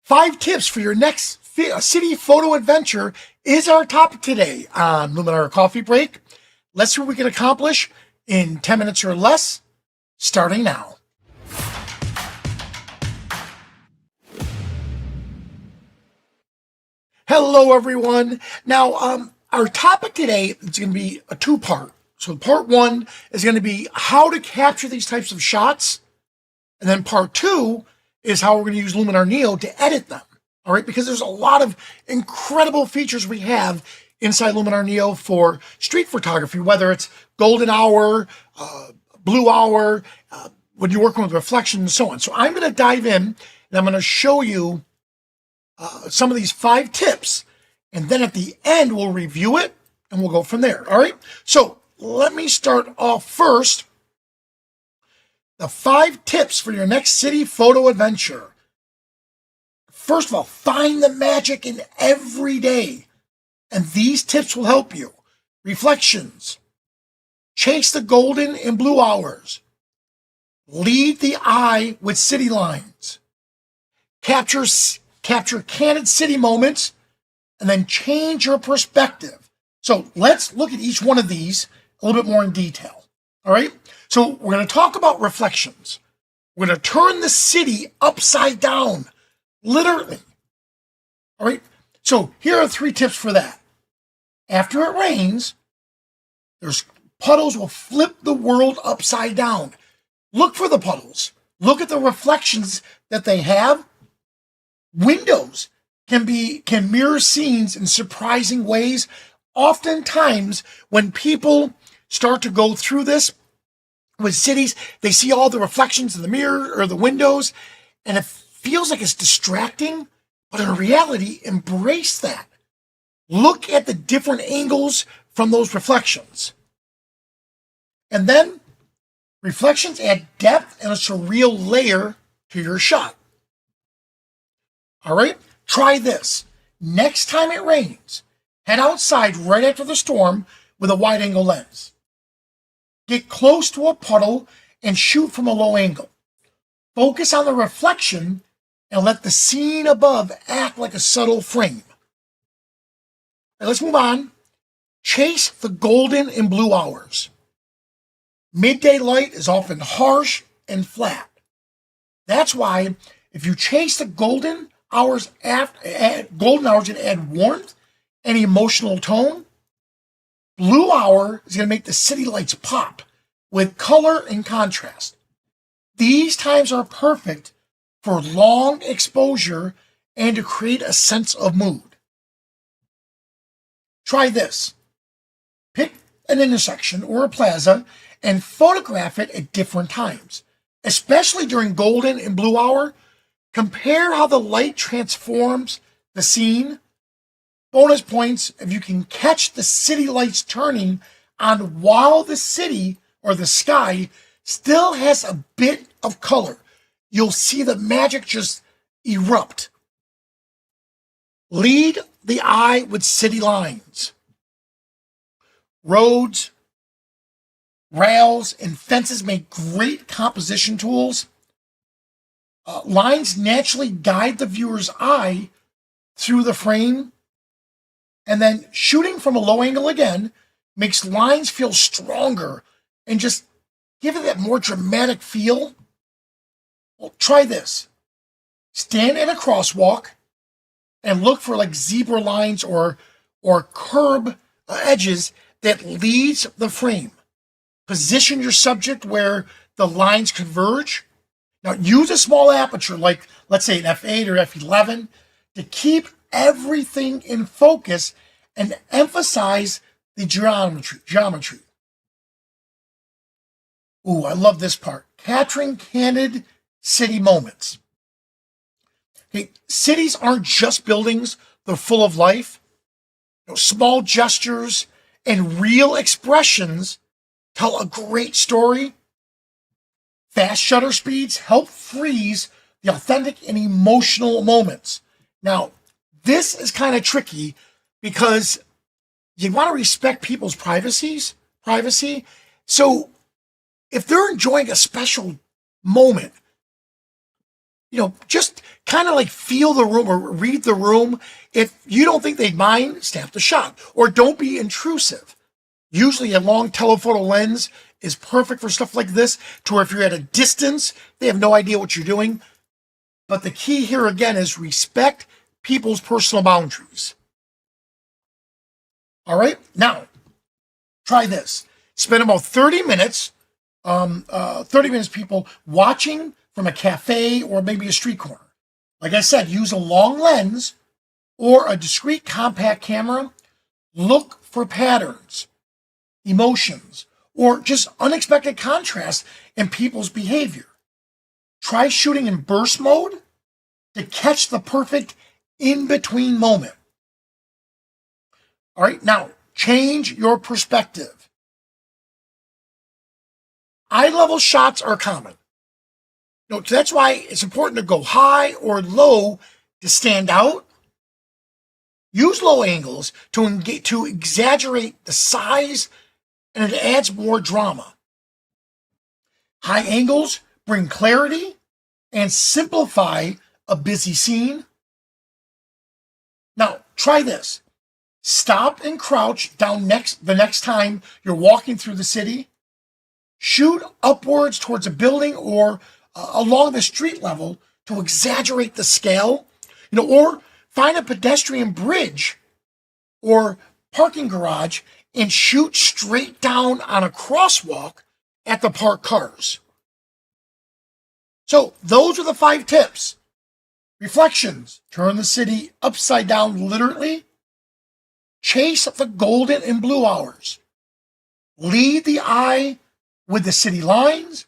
5 tips for your next city photo adventure is our topic today on Luminar Coffee Break. Let's see what we can accomplish in 10 minutes or less, starting now. Hello, everyone. Now, our topic today is going to be a two-part. So part one is going to be how to capture these types of shots. And then part two is how we're going to use Luminar Neo to edit them. All right, because there's a lot of incredible features we have inside Luminar Neo for street photography, whether it's golden hour, blue hour, when you're working with reflection and so on. So I'm going to dive in and I'm going to show you some of these 5 tips. And then at the end, we'll review it and we'll go from there. All right. So let me start off first. The 5 tips for your next city photo adventure. First of all, find the magic in every day. And these tips will help you. Reflections. Chase the golden and blue hours. Lead the eye with city lines. Capture candid city moments. And then change your perspective. So let's look at each one of these a little bit more in detail. All right? So we're going to talk about reflections. We're going to turn the city upside down. Literally. All right. So here are 3 tips for that. After it rains, there's puddles will flip the world upside down. Look for the puddles. Look at the reflections that they have. Windows can mirror scenes in surprising ways. Oftentimes, when people start to go through this with cities, they see all the reflections in the mirror or the windows, and it feels like it's distracting, but in reality, embrace that. Look at the different angles from those reflections. And then, reflections add depth and a surreal layer to your shot. All right, try this. Next time it rains, head outside right after the storm with a wide-angle lens. Get close to a puddle and shoot from a low angle. Focus on the reflection and let the scene above act like a subtle frame. Now let's move on. Chase the golden and blue hours. Midday light is often harsh and flat. That's why if you chase the golden hours, and add warmth and emotional tone, blue hour is going to make the city lights pop with color and contrast. These times are perfect for long exposure and to create a sense of mood. Try this. Pick an intersection or a plaza and photograph it at different times, especially during golden and blue hour. Compare how the light transforms the scene. Bonus points if you can catch the city lights turning on while the city or the sky still has a bit of color. You'll see the magic just erupt. Lead the eye with city lines. Roads, rails, and fences make great composition tools. Lines naturally guide the viewer's eye through the frame. And then shooting from a low angle again makes lines feel stronger and just give it that more dramatic feel. Well, try this. Stand in a crosswalk and look for like zebra lines or curb edges that leads the frame. Position your subject where the lines converge. Now use a small aperture like let's say an f8 or f11 to keep everything in focus and emphasize the geometry. Ooh, I love this part. Capturing candid city moments. Okay, cities aren't just buildings, they're full of life. Small gestures and real expressions tell a great story. Fast shutter speeds help freeze the authentic and emotional moments. Now, this is kind of tricky because you want to respect people's privacy. So if they're enjoying a special moment, just kind of like feel the room or read the room. If you don't think they'd mind, snap the shot, or don't be intrusive. Usually a long telephoto lens is perfect for stuff like this, to where if you're at a distance, they have no idea what you're doing. But the key here again is respect people's personal boundaries. All right, now try this. Spend about 30 minutes, 30 minutes, people, watching from a cafe or maybe a street corner. Like I said, use a long lens or a discrete compact camera. Look for patterns, emotions, or just unexpected contrast in people's behavior. Try shooting in burst mode to catch the perfect in-between moment. All right, now change your perspective. Eye-level shots are common. That's why it's important to go high or low to stand out. Use low angles to exaggerate the size, and it adds more drama. High angles bring clarity and simplify a busy scene. Now, try this. Stop and crouch down the next time you're walking through the city. Shoot upwards towards a building or along the street level to exaggerate the scale, or find a pedestrian bridge or parking garage and shoot straight down on a crosswalk at the parked cars. So those are the 5 tips. Reflections: turn the city upside down literally. Chase the golden and blue hours. Lead the eye with the city lines.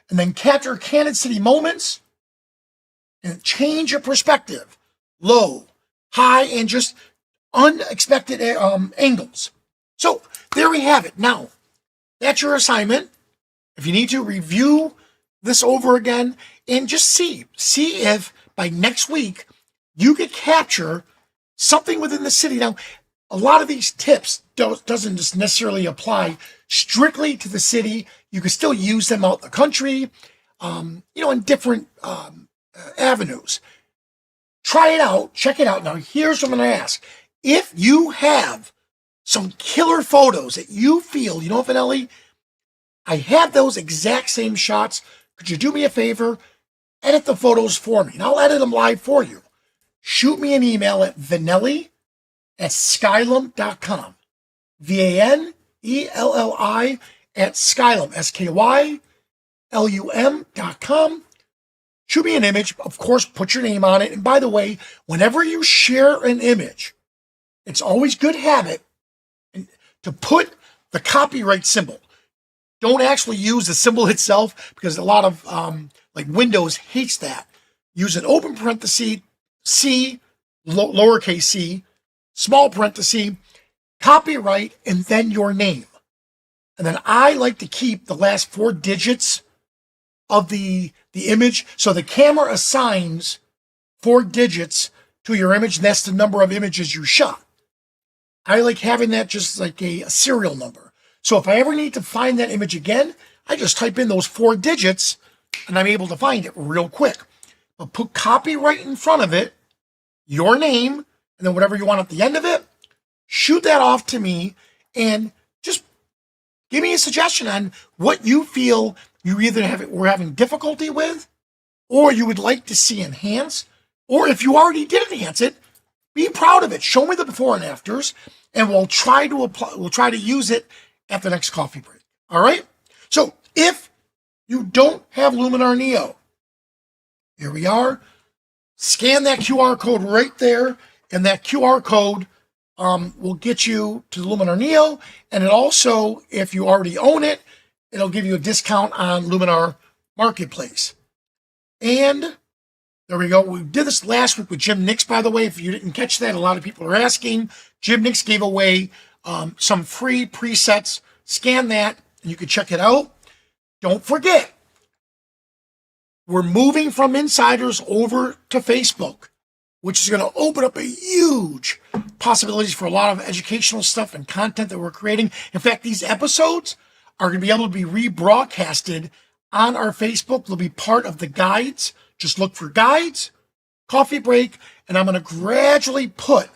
And then capture candid city moments. And change your perspective. Low, high, and just unexpected angles. So there we have it. Now, that's your assignment. If you need to, review this over again and just see if by next week you could capture something within the city. Now, a lot of these tips doesn't just necessarily apply strictly to the city. You can still use them out in the country, in different avenues. Try it out. Check it out. Now, here's what I'm going to ask. If you have some killer photos that you feel, Vanelli, I have those exact same shots. Could you do me a favor? Edit the photos for me, and I'll edit them live for you. Shoot me an email at vanelli@skylum.com. VANELLI @Skylum, SKYLUM.com. Shoot me an image. Of course, put your name on it. And by the way, whenever you share an image, it's always good habit to put the copyright symbol. Don't actually use the symbol itself, because a lot of like Windows hates that. Use an open parenthesis, C, lowercase c, small parenthesis, copyright, and then your name. And then I like to keep the last 4 digits of the image. So the camera assigns 4 digits to your image, and that's the number of images you shot. I like having that just like a serial number. So if I ever need to find that image again, I just type in those 4 digits and I'm able to find it real quick. But put copyright in front of it, your name, and then whatever you want at the end of it. Shoot that off to me and just give me a suggestion on what you feel you either were having difficulty with, or you would like to see enhanced, or if you already did enhance it, be proud of it. Show me the before and afters, and we'll try to use it at the next coffee break. All right? So if you don't have Luminar Neo, here we are. Scan that QR code right there, and that QR code will get you to the Luminar Neo. And it also, if you already own it, it'll give you a discount on Luminar Marketplace. And there we go. We did this last week with Jim Nix, by the way. If you didn't catch that, a lot of people are asking. Jim Nix gave away some free presets. Scan that, and you can check it out. Don't forget, we're moving from Insiders over to Facebook, which is going to open up a huge possibilities for a lot of educational stuff and content that we're creating. In fact, these episodes are going to be able to be rebroadcasted on our Facebook. They'll be part of the guides Just look for guides, coffee break, and I'm going to gradually put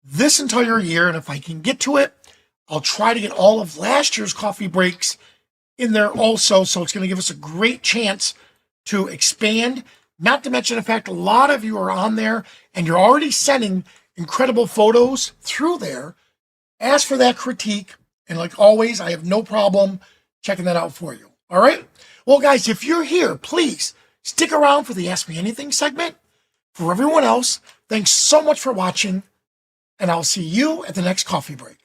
this entire year, and if I can get to it, I'll try to get all of last year's coffee breaks in there also. So it's going to give us a great chance to expand. Not to mention the fact a lot of you are on there and you're already sending incredible photos through there. Ask for that critique. And like always, I have no problem checking that out for you. All right. Well, guys, if you're here, please stick around for the Ask Me Anything segment. For everyone else, thanks so much for watching, and I'll see you at the next coffee break.